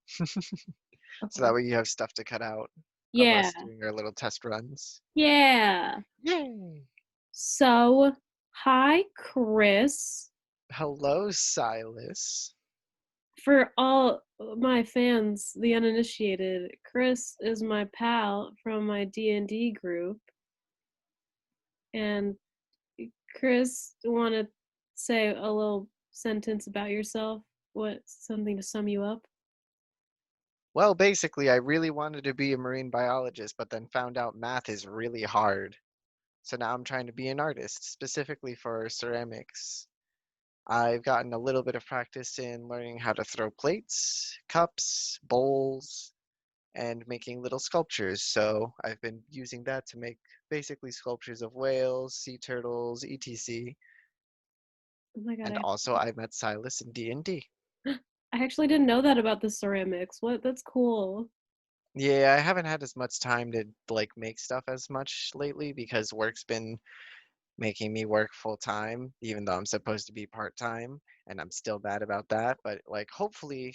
So that Okay. way you have stuff to cut out of Yeah. us doing our little test runs. Yeah. Yay! So, hi, Chris. Hello, Silas. For all my fans, the uninitiated, Chris is my pal from my D&D group. And Chris, want to say a little sentence about yourself? What, something to sum you up? Well, basically, I really wanted to be a marine biologist, but then found out math is really hard. So now I'm trying to be an artist, specifically for ceramics. I've gotten a little bit of practice in learning how to throw plates, cups, bowls, and making little sculptures. So I've been using that to make basically sculptures of whales, sea turtles, etc. Oh my god, And also I met Silas in D&D. I actually didn't know that about the ceramics. What? That's cool. Yeah, I haven't had as much time to like make stuff as much lately because work's been making me work full time, even though I'm supposed to be part time, and I'm still bad about that. But like, hopefully,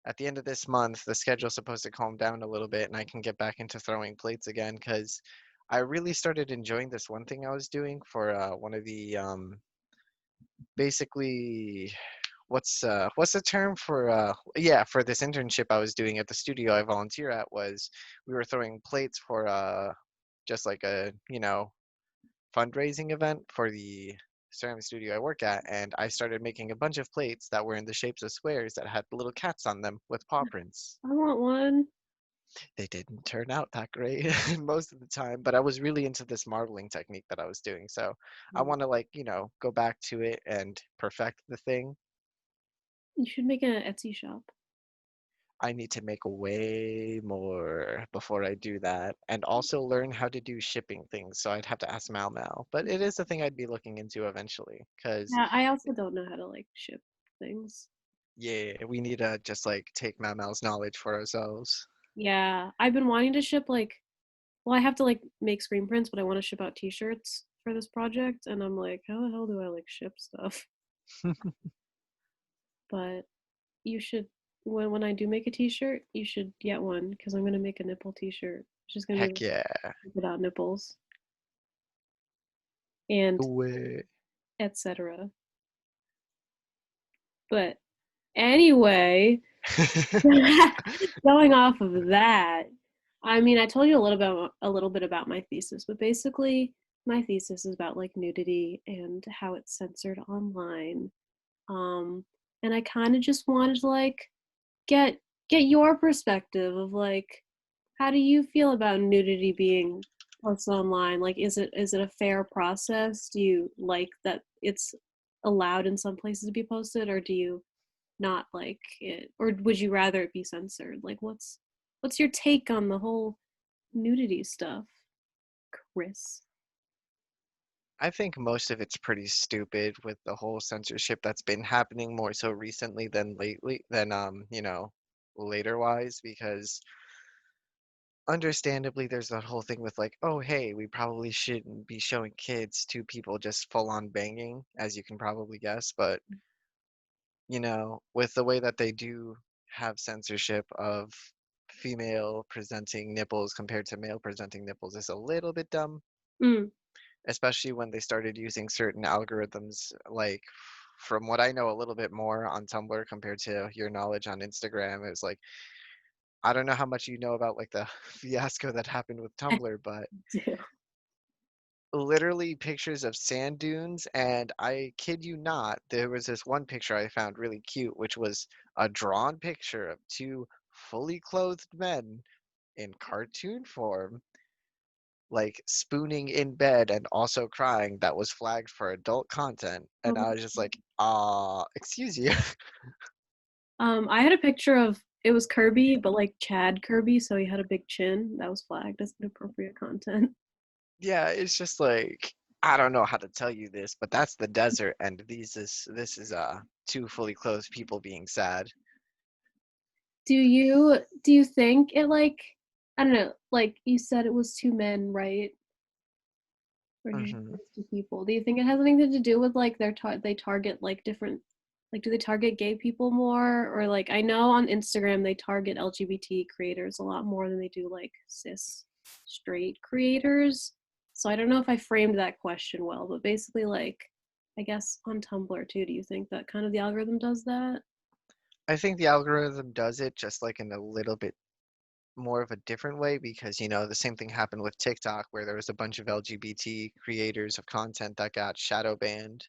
at the end of this month, the schedule's supposed to calm down a little bit, and I can get back into throwing plates again. Because I really started enjoying this one thing I was doing for one of the basically what's the term for yeah, for this internship I was doing at the studio I volunteer at, was we were throwing plates for just like a fundraising event for the ceramic studio I work at, and I started making a bunch of plates that were in the shapes of squares that had little cats on them with paw prints. I want one. They didn't turn out that great most of the time, but I was really into this marbling technique that I was doing, so I want to like go back to it and perfect the thing. You should make an Etsy shop. I need to make way more before I do that, and also learn how to do shipping things. So I'd have to ask Mal Mal, but it is a thing I'd be looking into eventually. Cause Yeah, I also don't know how to like ship things. yeah, we need to just like take Mal Mal's knowledge for ourselves. Yeah, I've been wanting to ship like, well, I have to like make screen prints, but I want to ship out T-shirts for this project, and I'm like, how the hell do I like ship stuff? But you should, when I do make a T-shirt, you should get one because I'm gonna make a nipple T-shirt. It's just gonna be Heck like, yeah. without nipples and Do it. etc. But anyway, going off of that, I mean, I told you a little bit about my thesis, but basically, my thesis is about like nudity and how it's censored online. Um, and I kind of just wanted to like get get your perspective of like how do you feel about nudity being posted online? Like, is it a fair process? Do you like that it's allowed in some places to be posted, or do you not like it, or would you rather it be censored? Like, what's your take on the whole nudity stuff, Chris? I think most of it's pretty stupid with the whole censorship that's been happening more so recently than lately than later wise, because understandably there's that whole thing with like, oh hey, we probably shouldn't be showing kids to people just full on banging, as you can probably guess, but with the way that they do have censorship of female presenting nipples compared to male presenting nipples is a little bit dumb, Mm. especially when they started using certain algorithms, like from what I know a little bit more on Tumblr compared to your knowledge on Instagram. It's like, I don't know how much you know about like the fiasco that happened with I Tumblr, but do. literally pictures of sand dunes, and I kid you not, there was this one picture I found really cute, which was a drawn picture of two fully clothed men in cartoon form, like spooning in bed and also crying, that was flagged for adult content. And I was just like, excuse you. I had a picture of it was Kirby, but like Chad Kirby, so he had a big chin. That was flagged as inappropriate content. Yeah, it's just like, I don't know how to tell you this, but that's the desert, and this is two fully clothed people being sad. Do you think it like I don't know, like you said it was two men, right? Or did you say Hmm. it's two people? Do you think it has anything to do with like they target like different Like, do they target gay people more? Or like, I know on Instagram they target LGBT creators a lot more than they do like cis straight creators. So I don't know if I framed that question well, but basically like I guess on Tumblr too, do you think that kind of the algorithm does that? I think the algorithm does it just like in a little bit more of a different way because, the same thing happened with TikTok where there was a bunch of LGBT creators of content that got shadow banned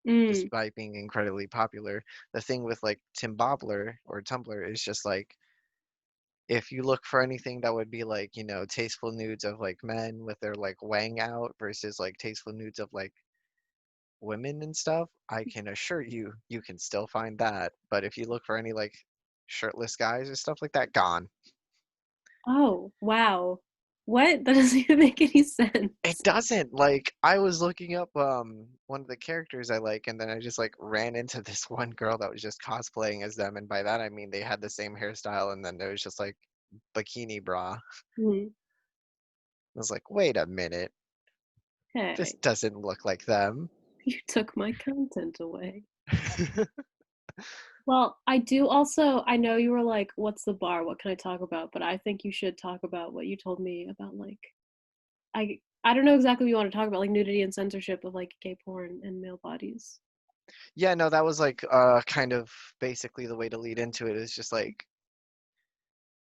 Mm. despite being incredibly popular. The thing with like Timbobler or Tumblr is just like if you look for anything that would be like, tasteful nudes of like men with their like wang out versus like tasteful nudes of like women and stuff, I can assure you you can still find that. But if you look for any like shirtless guys or stuff like that, gone. Oh, wow. What? That doesn't even make any It sense. doesn't. Like I was looking up one of the characters I like and then I just like ran into this one girl that was just cosplaying as them and by that I mean they had the same hairstyle and then there was just like bikini bra. I Hmm. was like, "Wait a minute. This Okay. doesn't look like them." You took my content away. Well, I do also, I know you were like, what's the bar? What can I talk about? But I think you should talk about what you told me about like I don't know exactly what you want to talk about, like nudity and censorship of like gay porn and male bodies. Yeah, no, that was like kind of basically the way to lead into it is just like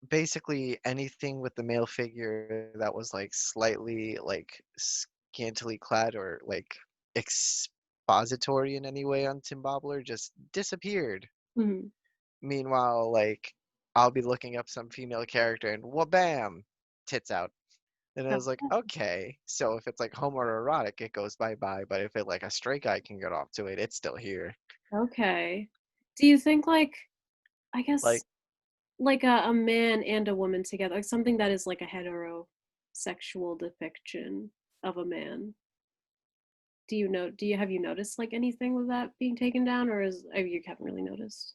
basically anything with the male figure that was like slightly like scantily clad or like expository in any way on Timbobler just disappeared. Hmm. Meanwhile, like I'll be looking up some female character and wha-bam, tits out. And I was like, okay, so if it's like homoerotic, it goes bye-bye, but if it like a straight guy can get off to it, it's still here. Okay. Do you think like I Like guess like a man and a woman together, like something that is like a heterosexual depiction of a man? Do you have you noticed like anything with that being taken down, or is you haven't really noticed?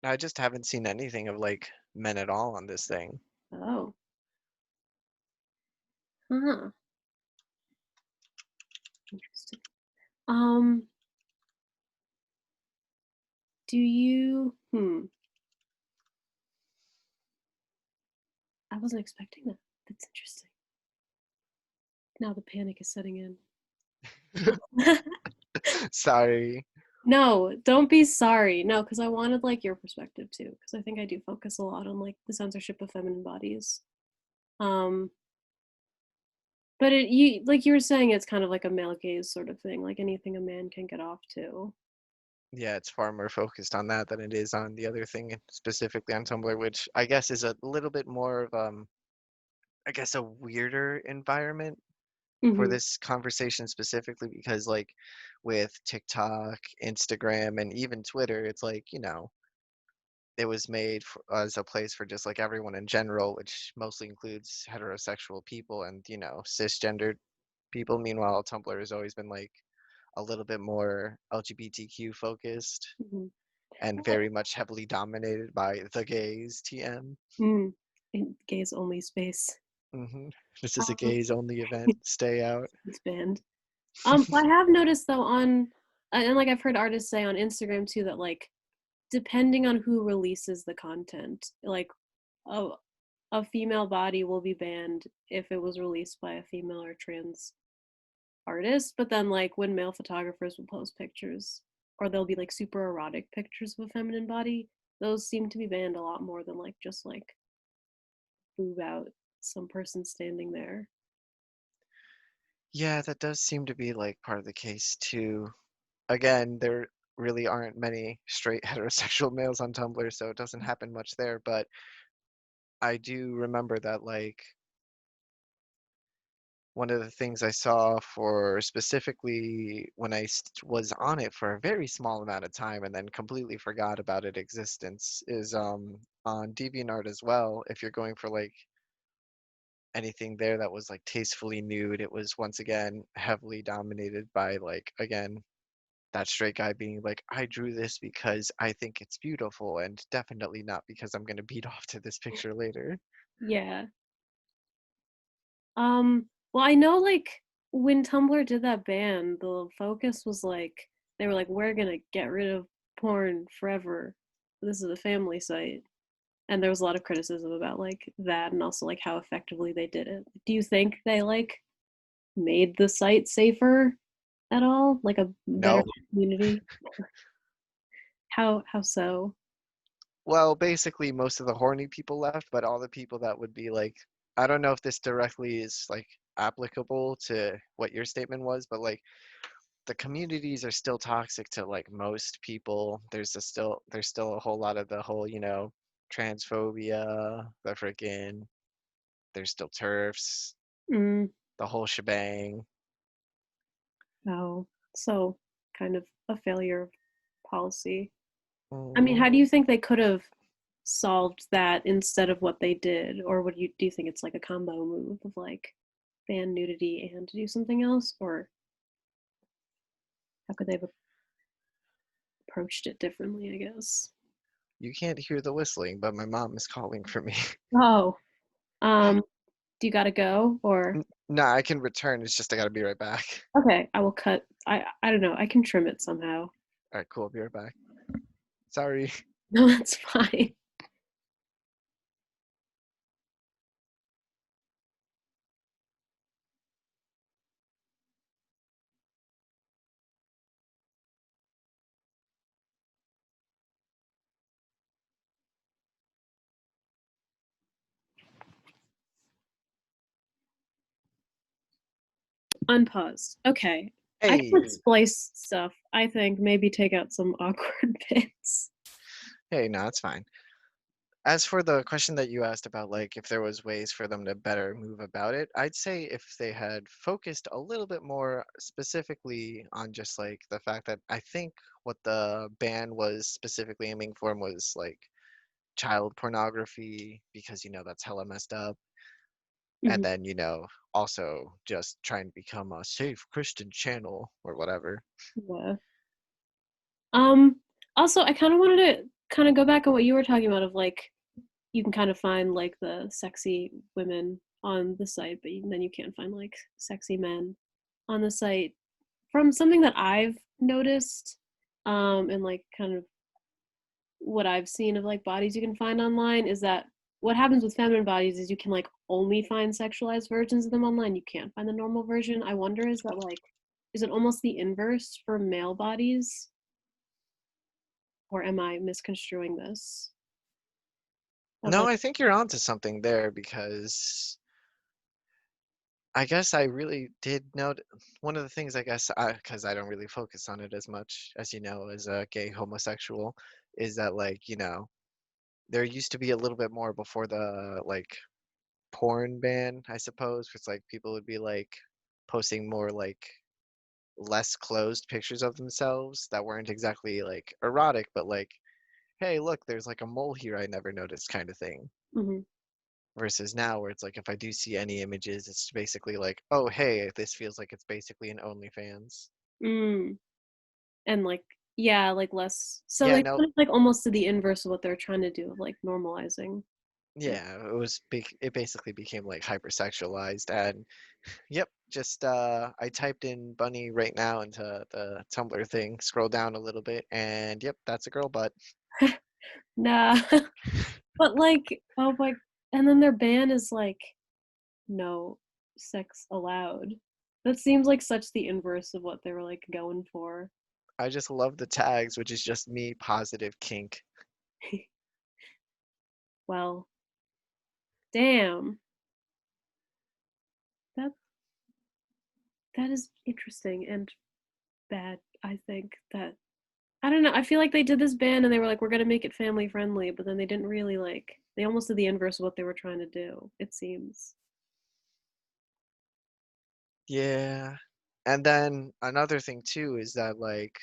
I just haven't seen anything of like men at all on this thing. Oh. Huh. Interesting. Um, do you I wasn't expecting that. That's interesting. Now the panic is setting in. Sorry. No, don't be sorry. No, because I wanted like your perspective too, because I think I do focus a lot on like the censorship of feminine bodies. Um, but it you like you were saying it's kind of like a male gaze sort of thing, like anything a man can get off to. Yeah, it's far more focused on that than it is on the other thing, specifically on Tumblr, which I guess is a little bit more of I guess a weirder environment for Hmm. this conversation specifically because like with TikTok, Instagram, and even Twitter, it's like, it was made as a place for just like everyone in general, which mostly includes heterosexual people and, cisgendered people. Meanwhile, Tumblr has always been like a little bit more LGBTQ focused Hmm. and very much heavily dominated by the gays, TM. Mm. In gaze only space. This is a Um, gays only event. Stay out. it's banned. I have noticed though on and like I've heard artists say on Instagram too that like depending on who releases the content, like a a female body will be banned if it was released by a female or trans artist, but then like when male photographers will post pictures or they'll be like super erotic pictures of a feminine body, those seem to be banned a lot more than like just like boob out some person standing there. Yeah, that does seem to be like part of the case too. Again, there really aren't many straight heterosexual males on Tumblr, so it doesn't happen much there, but I do remember that like one of the things I saw for specifically when was on it for a very small amount of time and then completely forgot about its existence is on DeviantArt as well. If you're going for like anything there that was like tastefully nude, it was once again heavily dominated by like again that straight guy being like, I drew this because I think it's beautiful and definitely not because I'm gonna beat off to this picture later. Yeah. Well, I know like when Tumblr did that ban, the focus was like they were like, we're gonna get rid of porn forever. This is a family site. And there was a lot of criticism about like that and also like how effectively they did it. Do you think they like made the site safer at all? Like a better No. community? How so? Well, basically most of the horny people left, but all the people that would be like, I don't know if this directly is like applicable to what your statement was, but like the communities are still toxic to like most people. There's still a whole lot of the whole, transphobia, the freaking there's still turfs, Mm, the whole shebang. oh, so kind of a failure of policy. I mean, Hmm. how do you think they could have solved that instead of what they did? Or would you do you think it's like a combo move of like ban nudity and to do something else? Or how could they have approached it differently, I guess? You can't hear the whistling, but my mom is calling for me. Oh, um, do you gotta go or Nah, I can return. It's just I gotta be right back. okay, I will cut I don't know, I can trim it somehow. All right, cool. I'll be right back. Sorry. No, that's fine. Unpaused. Okay. I can Hey, splice stuff. I think maybe take out some awkward bits. hey, no, it's fine. As for the question that you asked about, like, if there was ways for them to better move about it, I'd say if they had focused a little bit more specifically on just like the fact that I think what the ban was specifically aiming for was like child pornography because that's hella messed up. And Mhm. then, also just trying to become a safe Christian channel or whatever. Yeah. Um, Also, I kind of wanted to kind of go back on what you were talking about of like you can kind of find like the sexy women on the site, but then you can't find like sexy men on the site. From something that I've noticed, and like kind of what I've seen of like bodies you can find online is that what happens with feminine bodies is you can like only find sexualized versions of them online. You can't find the normal version. I wonder is that like is it almost the inverse for male bodies or am I misconstruing this? Of No, like I think you're onto something there because I guess I really did know one of the things I guess because I don't really focus on it as much as as a gay homosexual is that like there used to be a little bit more before the like porn ban I suppose it's like people would be like posting more like less closed pictures of themselves that weren't exactly like erotic but like hey look there's like a mole here I never noticed kind of thing mhm. versus now where it's like if I do see any images it's basically like oh hey this feels like it's basically an OnlyFans. Mm. And like yeah, like less so Yeah, like no, kind of like almost to the inverse of what they're trying to do of like normalizing it. yeah, it basically became like hypersexualized and yep, just I typed in bunny right now into the Tumblr thing, scroll down a little bit and yep, that's a girl butt. Nah. But like oh my and then their ban is like no sex allowed. That seems like such the inverse of what they were like going for. I just love the tags, which is just me positive kink. Well, damn. That that is interesting and bad, I think. That I don't know. I feel like they did this ban and they were like, we're gonna make it family friendly, but then they didn't really like they almost did the inverse of what they were trying to do, it seems. Yeah. And then another thing too is that like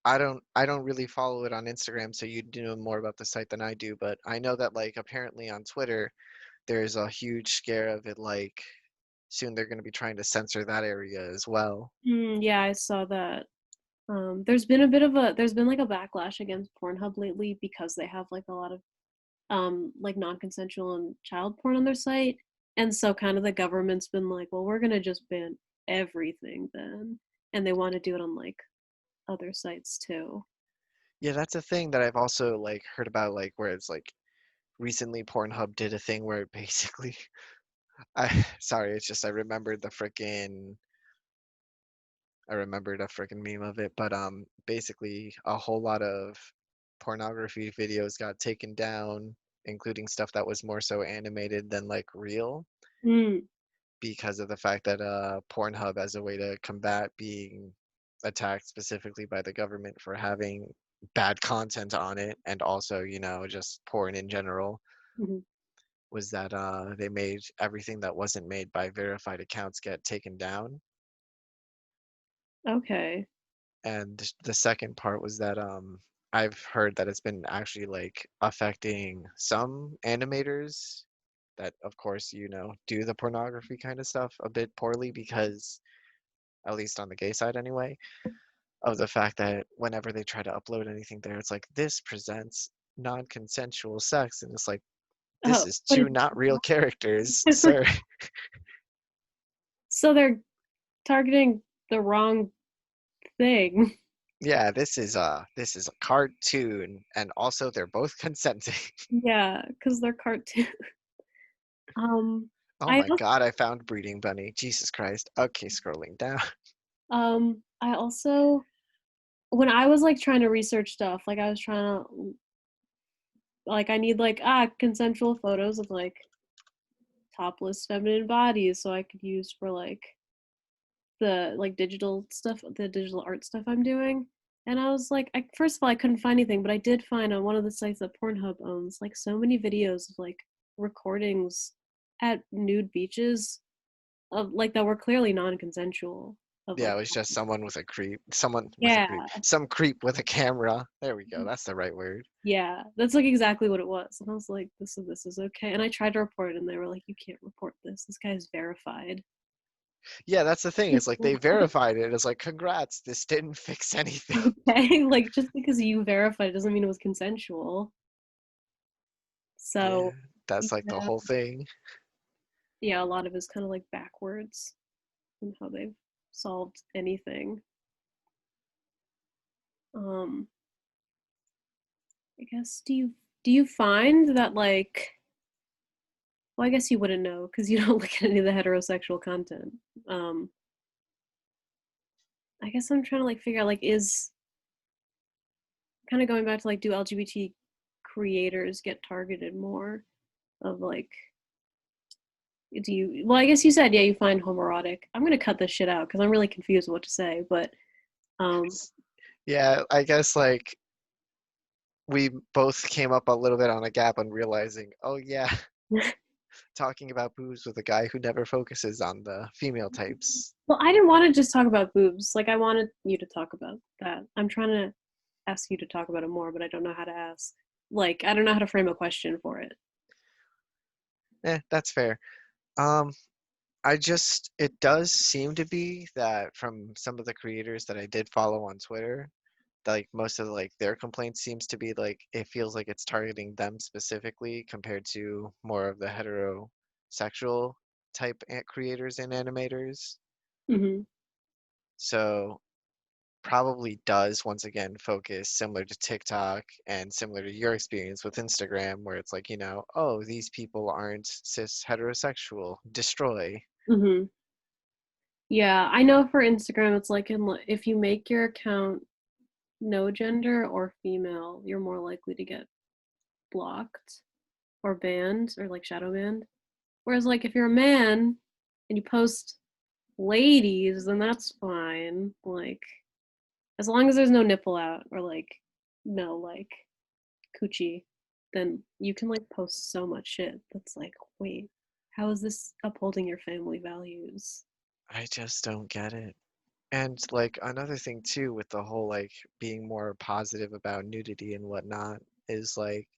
I don't really follow it on Instagram, so you do know more about the site than I do, but I know that like apparently on Twitter there's a huge scare of it like soon they're going to be trying to censor that area as well. Yeah, I saw that. There's been a bit of a there's been like a backlash against Pornhub lately because they have like a lot of like non-consensual and child porn on their site. And so kind of the government's been like, well, we're gonna just ban everything then. And they want to do it on like other sites too. Yeah, that's a thing that I've also like heard about, like where it's like recently Pornhub did a thing where it basically I sorry, it's just I remembered a freaking meme of it, but basically a whole lot of pornography videos got taken down, including stuff that was more so animated than like real, Mm, because of the fact that Pornhub, as a way to combat being attacked specifically by the government for having bad content on it, and also, just porn in general, mhm. was that they made everything that wasn't made by verified accounts get taken down. Okay. And the second part was that I've heard that it's been actually like affecting some animators that, of course, do the pornography kind of stuff a bit poorly because, at least on the gay side anyway, of the fact that whenever they try to upload anything there, it's like this presents non-consensual sex, and it's like this Oh, is but two not real characters, it's sir. so they're targeting the wrong thing. Yeah, this is a cartoon, and also they're both consenting. Yeah, because they're cartoon. Um, Oh I my al- God, I found Breeding Bunny. Jesus Christ. Okay, scrolling down. I also when I was like trying to research stuff, like I was trying to like I need like consensual photos of like topless feminine bodies so I could use for like the like digital stuff, the digital art stuff I'm doing. And I was like, first of all, I couldn't find anything, but I did find on one of the sites that Pornhub owns like so many videos of like recordings at nude beaches of like that were clearly non-consensual. Of Yeah, like, it was just yeah, some creep with a camera. There we go. That's the right word. yeah, that's like exactly what it was. And I was like, this is okay. And I tried to report it, and they were like, you can't report this. This guy is verified. Yeah, that's the thing. It's like they verified it. It's like, congrats, this didn't fix anything. Okay, like just because you verified doesn't mean it was consensual. Yeah, So that's like the yeah, whole thing. yeah, a lot of it's kind of like backwards in how they've solved anything. Um, I guess do you find that like well, I guess you wouldn't know because you don't look at any of the heterosexual content. Um, I guess I'm trying to like figure out like is kind of going back to like do LGBT creators get targeted more of like do you well I guess you said yeah you find homoerotic. I'm gonna cut this shit out because I'm really confused what to say, but um Yeah, I guess like we both came up a little bit on a gap on realizing, oh yeah, talking about boobs with a guy who never focuses on the female types. well I didn't want to just talk about boobs. Like I wanted you to talk about that. I'm trying to ask you to talk about it more, but I don't know how to ask. Like I don't know how to frame a question for it. That's fair. Um, it does seem to be that from some of the creators that I did follow on Twitter, that, like most of like their complaints seems to be like it feels like it's targeting them specifically compared to more of the heterosexual type creators and animators. Hmm. So probably does once again focus similar to TikTok and similar to your experience with Instagram, where it's like, oh, these people aren't cis heterosexual, destroy. Hmm. Yeah, I know for Instagram it's like if you make your account no gender or female, you're more likely to get blocked or banned or like shadow banned. Whereas like if you're a man and you post ladies, then that's fine. Like as long as there's no nipple out or like no like coochie, then you can like post so much shit that's like, wait, how is this upholding your family values? I just don't get it. And like another thing too with the whole like being more positive about nudity and whatnot is like,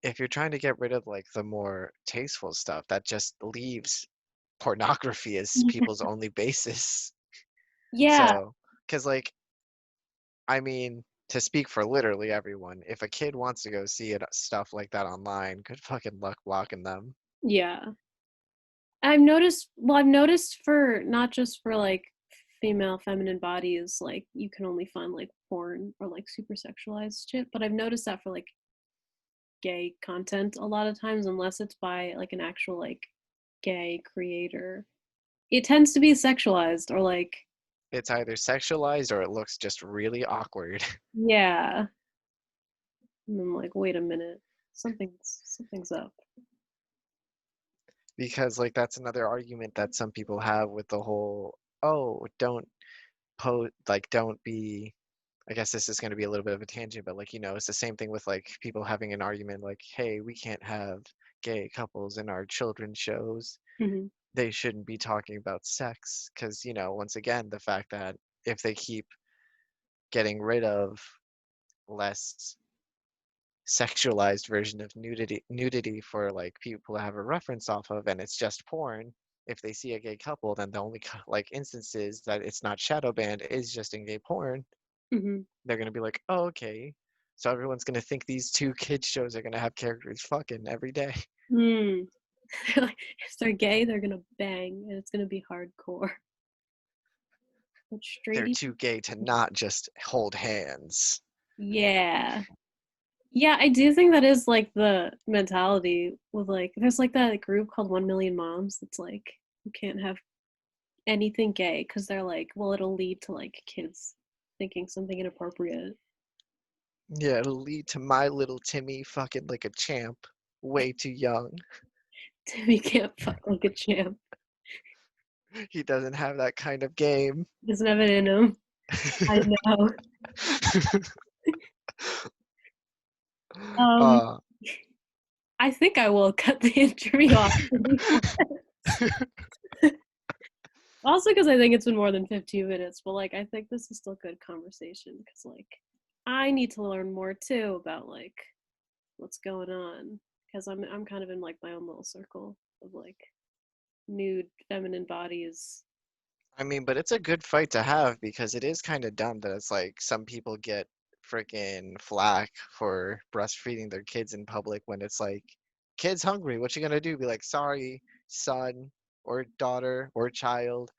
if you're trying to get rid of like the more tasteful stuff, that just leaves pornography as people's only basis. Yeah, So, because like, I mean, to speak for literally everyone, if a kid wants to go see stuff like that online, good fucking luck blocking them. yeah. I've noticed for not just for like female feminine bodies, like you can only find like porn or like super sexualized shit. But I've noticed that for like gay content a lot of times, unless it's by like an actual like gay creator, it tends to be sexualized or like It's either sexualized or it looks just really awkward. yeah. And I'm like, wait a minute, something's up. Because like that's another argument that some people have with the whole, oh, don't be, I guess this is going to be a little bit of a tangent, but like, it's the same thing with like people having an argument like, hey, we can't have gay couples in our children's shows. Hmm. They shouldn't be talking about sex because, once again, the fact that if they keep getting rid of less sexualized version of nudity for like people to have a reference off of, and it's just porn, if they see a gay couple, then the only like instances that it's not shadow banned is just in gay porn. Hmm. They're gonna be like, oh, okay, so everyone's gonna think these two kids shows are gonna have characters fucking every day. Mm. Like, if they're gay, they're gonna bang, and it's gonna be hardcore. But They're straight, too gay to not just hold hands. yeah, yeah. I do think that is like the mentality with like, there's like that group called 1 Million Moms. That's like you can't have anything gay because they're like, well, it'll lead to like kids thinking something inappropriate. Yeah, it'll lead to my little Timmy fucking like a champ, way too young. Timmy can't fuck like a champ. He doesn't have that kind of game. Doesn't have it in him. I know. Um, uh I think I will cut the interview off. Also, because I think it's been more than 15 minutes, but like I think this is still good conversation because like I need to learn more too about like what's going on because I'm kind of in like my own little circle of like nude feminine bodies. I mean, but it's a good fight to have because it is kind of dumb that it's like some people get freaking flack for breastfeeding their kids in public when it's like, kids hungry, what you gonna do? Be like, sorry, son or daughter or child.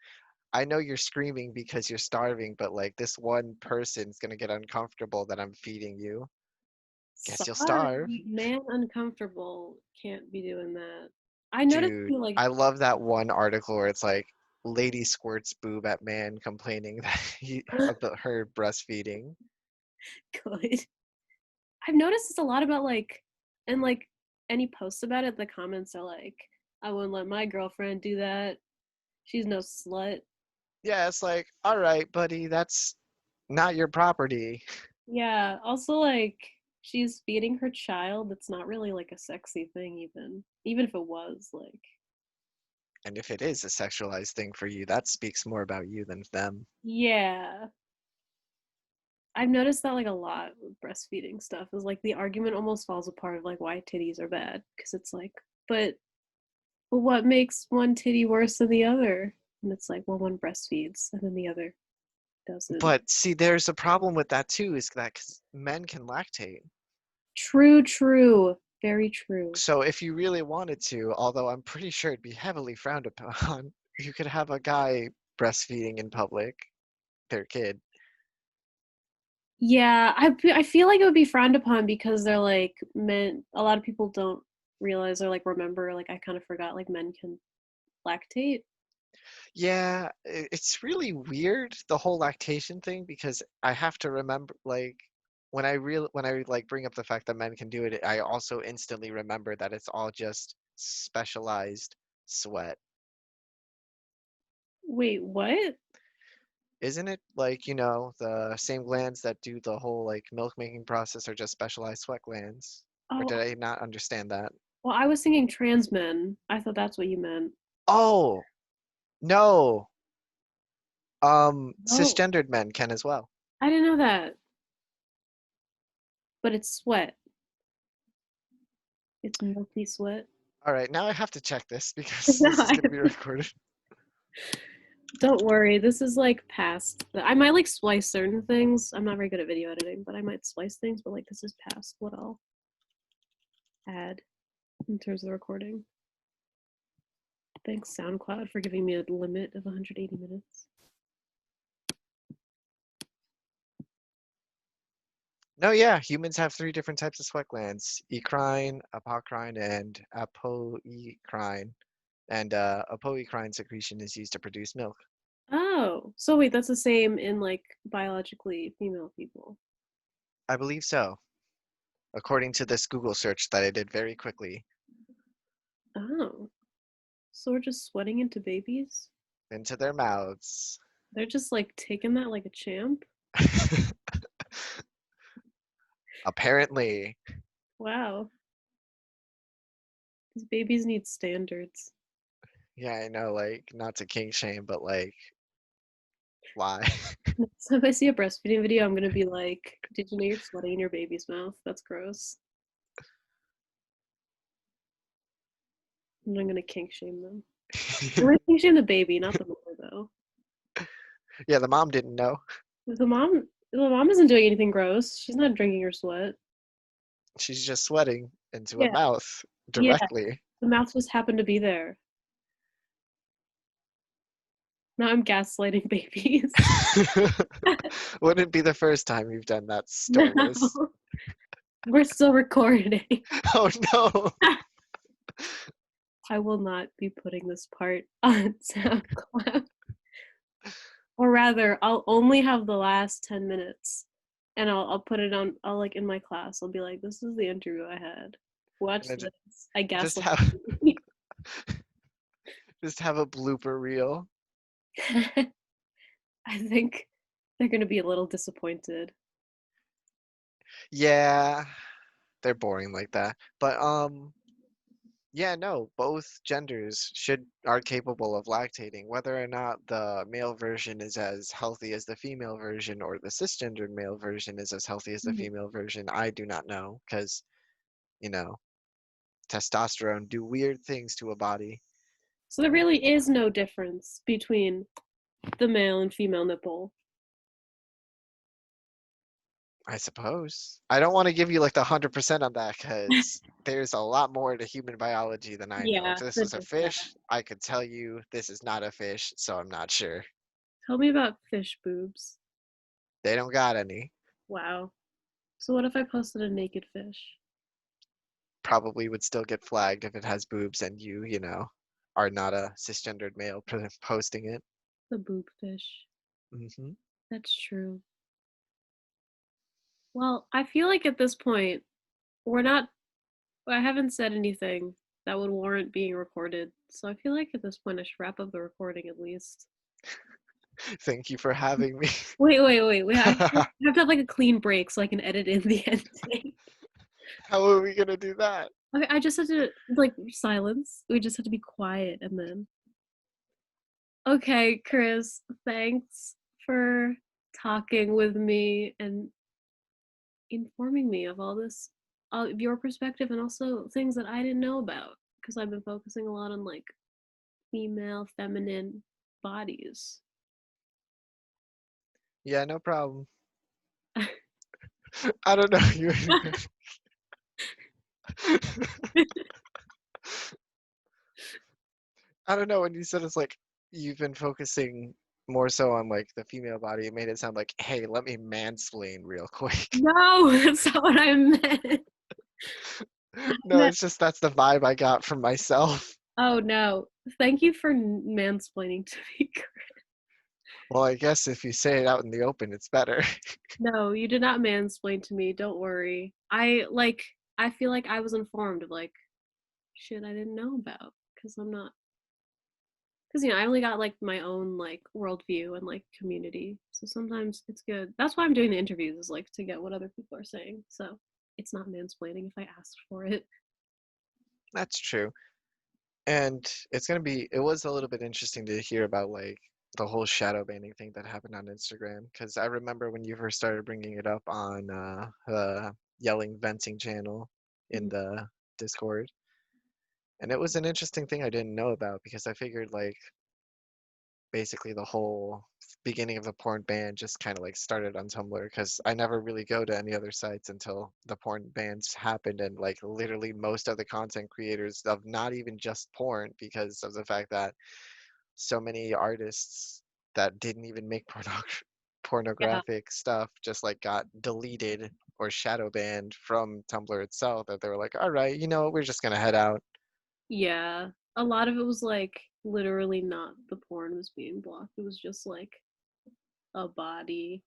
I know you're screaming because you're starving, but like this one person's gonna get uncomfortable that I'm feeding you. Guess you'll starve. Sorry, man, uncomfortable. Can't be doing that. I noticed Dude, you like I love that one article where it's like lady squirts boob at man complaining that about her breastfeeding. good. I've noticed this a lot about like, and like any posts about it, the comments are like, I wouldn't let my girlfriend do that. She's no slut. Yeah, it's like, all right, buddy, that's not your property. Yeah. Also, like, she's feeding her child. That's not really like a sexy thing, even if it was. Like, And if it is a sexualized thing for you, that speaks more about you than them. yeah. I've noticed that like a lot with breastfeeding stuff is like the argument almost falls apart of like why titties are bad because it's like, but what makes one titty worse than the other? And it's like, well, one breastfeeds and then the other doesn't. But see, there's a problem with that too, is that 'cause men can lactate. True, true. Very true. So if you really wanted to, although I'm pretty sure it'd be heavily frowned upon, you could have a guy breastfeeding in public, their kid. Yeah, I feel like it would be frowned upon because they're like men. A lot of people don't realize or like remember. Like I kind of forgot. Like men can lactate. Yeah, it's really weird, the whole lactation thing, because I have to remember, like, when I like bring up the fact that men can do it, I also instantly remember that it's all just specialized sweat. Wait, what? Isn't it like, the same glands that do the whole like milk making process are just specialized sweat glands? Or Oh, did I not understand that? well, I was thinking trans men. I thought that's what you meant. Oh, no. Oh, Cisgendered men can as well. I didn't know that. But it's sweat. It's milky sweat. All right, now I have to check this because this is going to be recorded. Don't worry, this is like past. I might like splice certain things. I'm not very good at video editing, but I might splice things. But like this is past what I'll add in terms of the recording. Thanks SoundCloud for giving me a limit of 180 minutes. No, yeah, humans have three different types of sweat glands: eccrine, apocrine, and apoecrine. And apoecrine secretion is used to produce milk. Oh, so wait, that's the same in like biologically female people. I believe so, according to this Google search that I did very quickly Oh, so we're just sweating into babies? into their mouths. They're just like taking that like a champ? Apparently. Wow. These babies need standards. Yeah, I know, like, not to kink shame, but like, why? Next time I see a breastfeeding video, I'm gonna be like, did you know you're sweating in your baby's mouth? That's gross. And I'm gonna kink shame them. I'm gonna kink shame the baby, not the mother though. Yeah, the mom didn't know. The mom isn't doing anything gross. She's not drinking her sweat. She's just sweating into a Yeah, mouth yeah. directly. The mouth just happened to be there. Now I'm gaslighting babies. Wouldn't be the first time you've done that, No, Stormus. we're still recording. Oh no! I will not be putting this part on SoundCloud. Or rather, I'll only have the last 10 minutes and I'll put it on, I'll like in my class, I'll be like, this is the interview I had. Watch And then this. I just gaslit. have just have a blooper reel. I think they're going to be a little disappointed. Yeah, they're boring like that. But yeah, no, both genders should are capable of lactating. Whether or not the male version is as healthy as the female version or the cisgendered male version is as healthy as the Mhm. female version, I do not know because, you know, testosterone do weird things to a body. So there really is no difference between the male and female nipple. I suppose. I don't want to give you like the 100% on that because there's a lot more to human biology than I know. If Yeah, this there was a is that. fish, I could tell you this is not a fish, so I'm not sure. Tell me about fish boobs. They don't got any. Wow. So what if I posted a naked fish? Probably would still get flagged if it has boobs and you are not a cisgendered male posting it. The boob fish. Hmm. That's true. Well, I feel like at this point, we're not, I haven't said anything that would warrant being recorded. So I feel like at this point, I should wrap up the recording at least. Thank you for having me. Wait. I have to have like a clean break so I can edit in the ending. How are we gonna do that? Okay, I just had to, like, silence. We just had to be quiet and then. Okay, Chris, thanks for talking with me and informing me of all this, of your perspective and also things that I didn't know about because I've been focusing a lot on like female, feminine bodies. Yeah, no problem. I don't know. I don't know when you said it's like you've been focusing more so on like the female body, it made it sound like, hey, let me mansplain real quick. No, that's not what I meant. I No, meant it's just that's the vibe I got from myself. oh no. Thank you for mansplaining to me. Well, I guess if you say it out in the open, it's better. No, you did not mansplain to me. Don't worry. I feel like I was informed of like shit I didn't know about because I'm not because I only got like my own like worldview and like community. So sometimes it's good. That's why I'm doing the interviews is like to get what other people are saying. So it's not mansplaining if I asked for it. That's true. And it was a little bit interesting to hear about like the whole shadow banning thing that happened on Instagram. Because I remember when you first started bringing it up on the Yelling Venting channel in Mhm. the Discord. And it was an interesting thing I didn't know about because I figured like basically the whole beginning of the porn ban just kind of like started on Tumblr because I never really go to any other sites until the porn bans happened and like literally most of the content creators of not even just porn because of the fact that so many artists that didn't even make Yeah. pornographic stuff just like got deleted or shadow banned from Tumblr itself that they were like, all right, you know what, we're just gonna head out. Yeah. A lot of it was like literally not the porn was being blocked. It was just like a body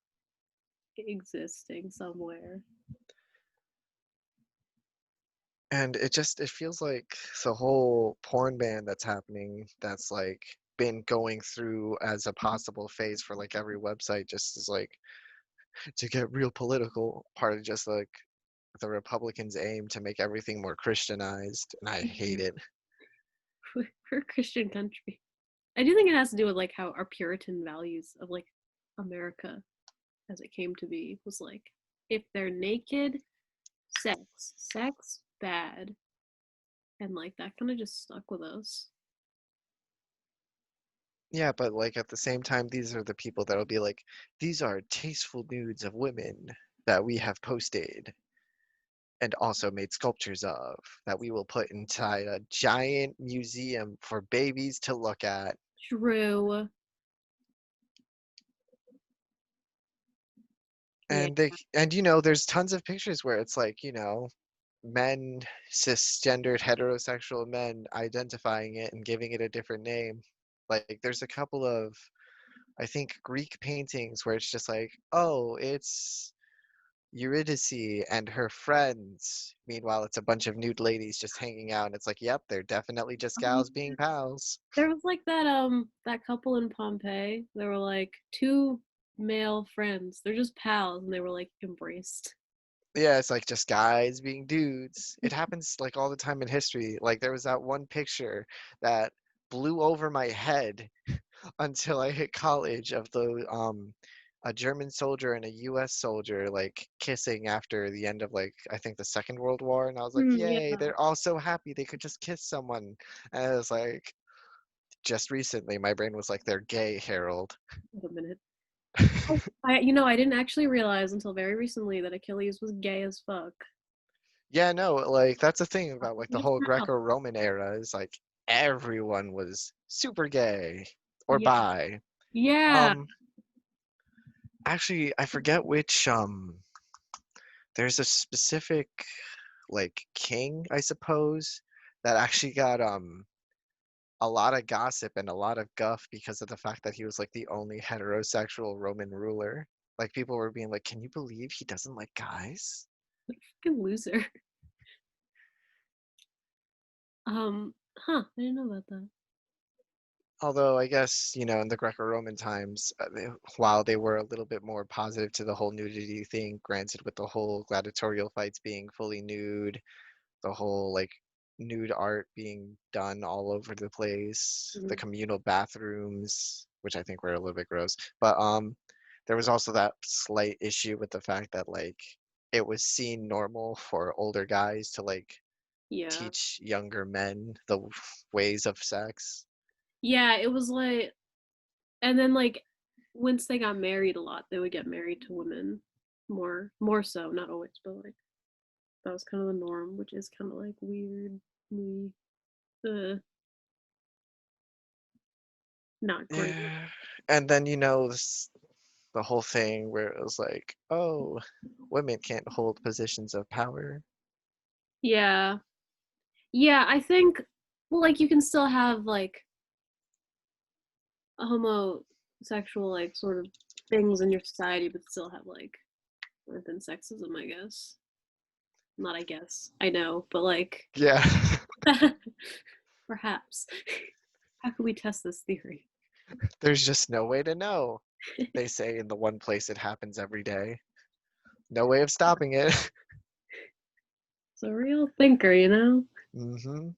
existing somewhere. And it feels like the whole porn ban that's happening, that's like been going through as a possible phase for like every website, just is like to get real political, part of just like the Republicans aim to make everything more Christianized, and I hate it. We're a Christian country. I do think it has to do with like how our Puritan values of like America as it came to be was like if they're naked, sex bad, and like that kind of just stuck with us. Yeah, but like at the same time, these are the people that'll be like, these are tasteful nudes of women that we have posted and also made sculptures of that we will put inside a giant museum for babies to look at. True. Yeah. And you know, there's tons of pictures where it's like, you know, men, cisgendered heterosexual men identifying it and giving it a different name. Like there's a couple of, I think, Greek paintings where it's just like, oh, it's Eurydice and her friends. Meanwhile, it's a bunch of nude ladies just hanging out, and it's like, yep, they're definitely just Um, gals being pals. there was like that couple in Pompeii. They were like two male friends. They're just pals and they were like embraced. Yeah, it's like just guys being dudes. It happens like all the time in history. Like there was that one picture that blew over my head until I hit college of the a German soldier and a US soldier like kissing after the end of like I think the Second World War, and I was like, Yeah. "Yay, they're all so happy they could just kiss someone." And I was like, just recently my brain was like, "They're gay, Harold." Wait a minute. Oh, I didn't actually realize until very recently that Achilles was gay as fuck. Yeah, no, like that's the thing about like He the was whole proud. Greco-Roman era is like everyone was super gay or Yeah. bi. Yeah. Um Actually, I forget which there's a specific like king, I suppose, that actually got a lot of gossip and a lot of guff because of the fact that he was like the only heterosexual Roman ruler. Like people were being like, "Can you believe he doesn't like guys?" Fucking loser. I didn't know about that. Although I guess, you know, in the Greco-Roman times, while they were a little bit more positive to the whole nudity thing, granted with the whole gladiatorial fights being fully nude, the whole like nude art being done all over the place, the Mhm. communal bathrooms, which I think were a little bit gross. But there was also that slight issue with the fact that like it was seen normal for older guys to like Yeah. teach younger men the ways of sex. Yeah, it was like and then like once they got married a lot, they would get married to women more so, not always, but like that was kind of the norm, which is kind of like weirdly uh not great. Yeah. And then, you know, the whole thing where it was like, oh, women can't hold positions of power. Yeah. Yeah, I think well like you can still have like a homosexual like sort of things in your society but still have like within sexism, I guess. Not I guess. I know, but like Yeah. perhaps. How could we test this theory? There's just no way to know. They say in the one place it happens every day. No way of stopping it. It's a real thinker, you know? Hmm.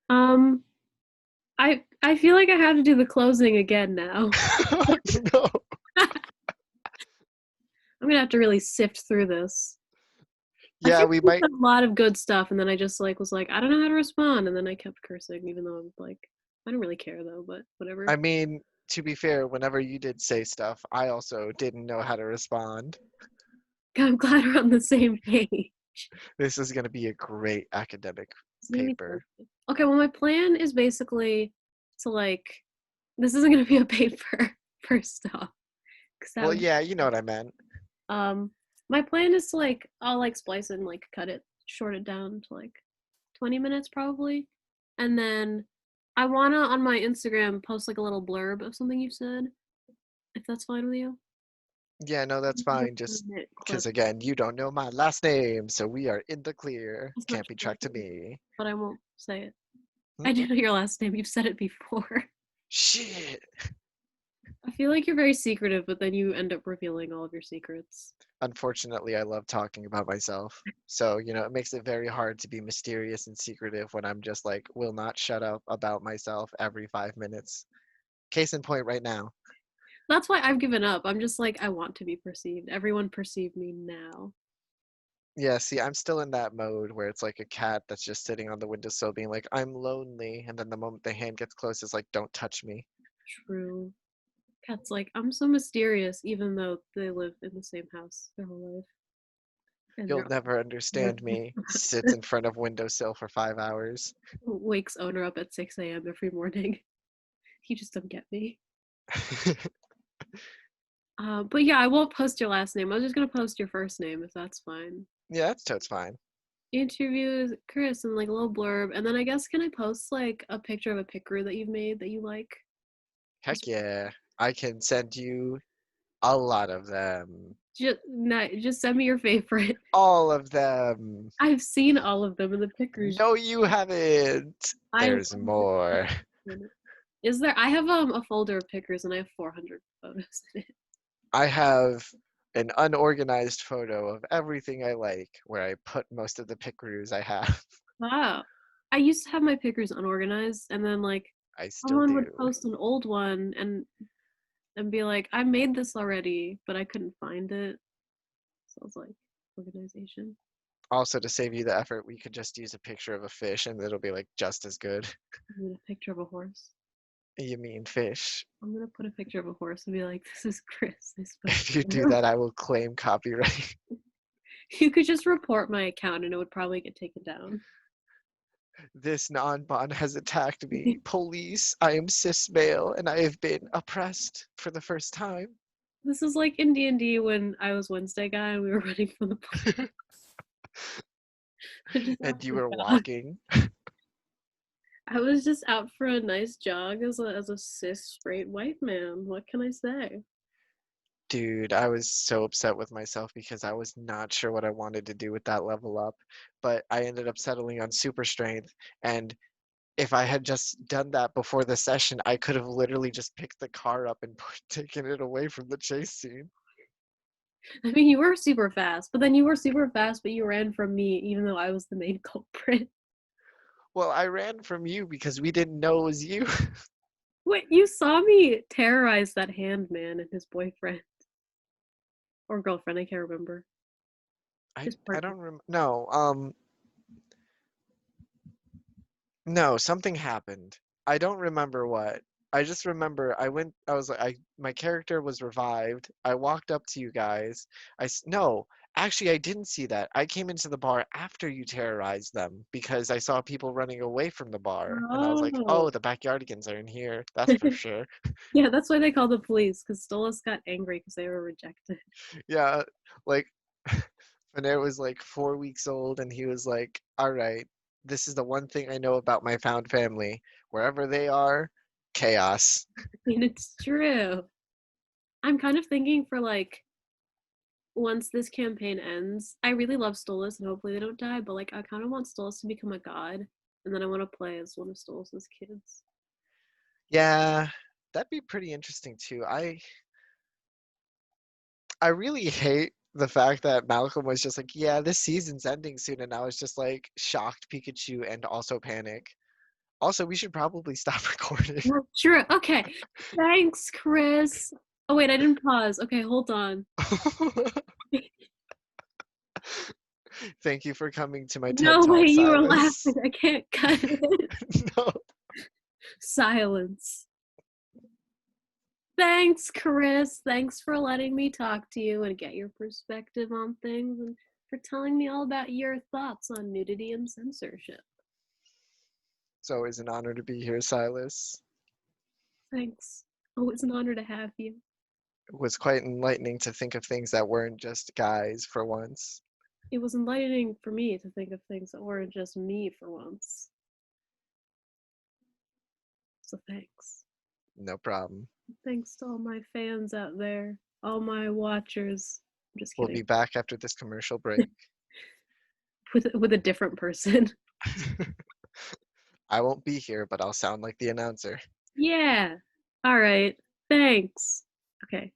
Um, I feel like I have to do the closing again now. No. I'm gonna have to really sift through this. I Yeah, think we we might. said a lot of good stuff, and then I just like was like, I don't know how to respond, and then I kept cursing, even though I'm like, I don't really care though, but whatever. I mean, to be fair, whenever you did say stuff, I also didn't know how to respond. I'm glad we're on the same page. This is going to be a great academic It's gonna be paper. perfect. Okay, well, my plan is basically to like, this isn't gonna be a paper first off, because that Well, would yeah, you know what I meant. um My plan is to like I'll like splice and like cut it, short it down to like 20 minutes probably. And then I wanna on my Instagram post like a little blurb of something you said, if that's fine with you. Yeah, no, that's Like a fine. Just 2-minute clip. because, again, you don't know my last name, so we are in the clear. That's not Can't be true, tracked to me. but I won't say it. I Hmm? do know your last name. You've said it before. Shit. I feel like you're very secretive, but then you end up revealing all of your secrets. Unfortunately, I love talking about myself. So, it makes it very hard to be mysterious and secretive when I'm just like, will not shut up about myself every 5 minutes. Case in point right now. That's why I've given up. I'm just like, I want to be perceived. Everyone perceive me now. Yeah, see, I'm still in that mode where it's like a cat that's just sitting on the windowsill being like, I'm lonely. And then the moment the hand gets close, it's like, don't touch me. True. Cat's like, I'm so mysterious, even though they live in the same house their whole life. And You'll they're never understand me. Sits in front of windowsill for 5 hours. wakes owner up at 6 a.m. every morning. You just don't get me. But yeah, I won't post your last name. I was just gonna post your first name if that's fine. Yeah, that's totes fine. Interviews Chris and like a little blurb, and then I guess can I post like a picture of a picker that you've made that you like? Just Heck yeah. I can send you a lot of them. just send me your favorite. All of them. I've seen all of them in the pickers. No, you haven't. I There's more. is there? I have a folder of pickers and I have 400 photos in it. I have an unorganized photo of everything I like where I put most of the pickaroos I have. Wow. I used to have my pickers unorganized, and then like I still someone would do. post an old one and be like, "I made this already, but I couldn't find it." So I was like, organization. Also, to save you the effort, we could just use a picture of a fish and it'll be like just as good. I need a picture of a horse. You mean fish? I'm gonna put a picture of a horse and be like, "This is Chris. I spoke If you to do him." that, I will claim copyright. You could just report my account and it would probably get taken down. This non-bon has attacked me. Police, I am cis male and I have been oppressed for the first time. This is like in D&D when I was Wednesday guy and we were running from the police. I just And you after were jog. walking. I was just out for a nice jog as a cis straight white man. What can I say? Dude, I was so upset with myself because I was not sure what I wanted to do with that level up. But I ended up settling on super strength. And if I had just done that before the session, I could have literally just picked the car up and taken it away from the chase scene. I mean, you were super fast, but then you were super fast, but you ran from me even though I was the main culprit. Well, I ran from you because we didn't know it was you. Wait, you saw me terrorize that hand man and his boyfriend or girlfriend, I can't remember. I His I partner. don't remember. No, no, something happened. I don't remember what. I just remember I was like, my character was revived. I walked up to you guys. No, actually, I didn't see that. I came into the bar after you terrorized them because I saw people running away from the bar. And I was like, Oh. oh, the backyardigans are in here. That's for sure. Yeah, that's why they called the police because Stolas got angry because they were rejected. Yeah, like Fanair was like 4 weeks old and he was like, all right, this is the one thing I know about my found family. Wherever they are, chaos. I mean, it's true. I'm kind of thinking for like once this campaign ends, I really love Stolas and hopefully they don't die, but like I kind of want Stolas to become a god, and then I want to play as one of Stolas's kids. Yeah, that'd be pretty interesting too. I really hate the fact that Malcolm was just like, yeah, this season's ending soon, and I was just like shocked Pikachu and also panic. Also, we should probably stop recording. Well, true. Okay. Thanks, Chris. Oh wait, I didn't pause. Okay, hold on. Thank you for coming to my TED No way, Talk, you were Silas. laughing. I can't cut it. No. Silence. Thanks, Chris. Thanks for letting me talk to you and get your perspective on things and for telling me all about your thoughts on nudity and censorship. It's always an honor to be here, Silas. Thanks. Oh, it's an honor to have you. It was quite enlightening to think of things that weren't just guys for once. It was enlightening for me to think of things that weren't just me for once. So thanks. No problem. Thanks to all my fans out there, all my watchers. I'm just We'll be kidding. back after this commercial break. With a different person. I won't be here, but I'll sound like the announcer. Yeah. All right. Thanks. Okay.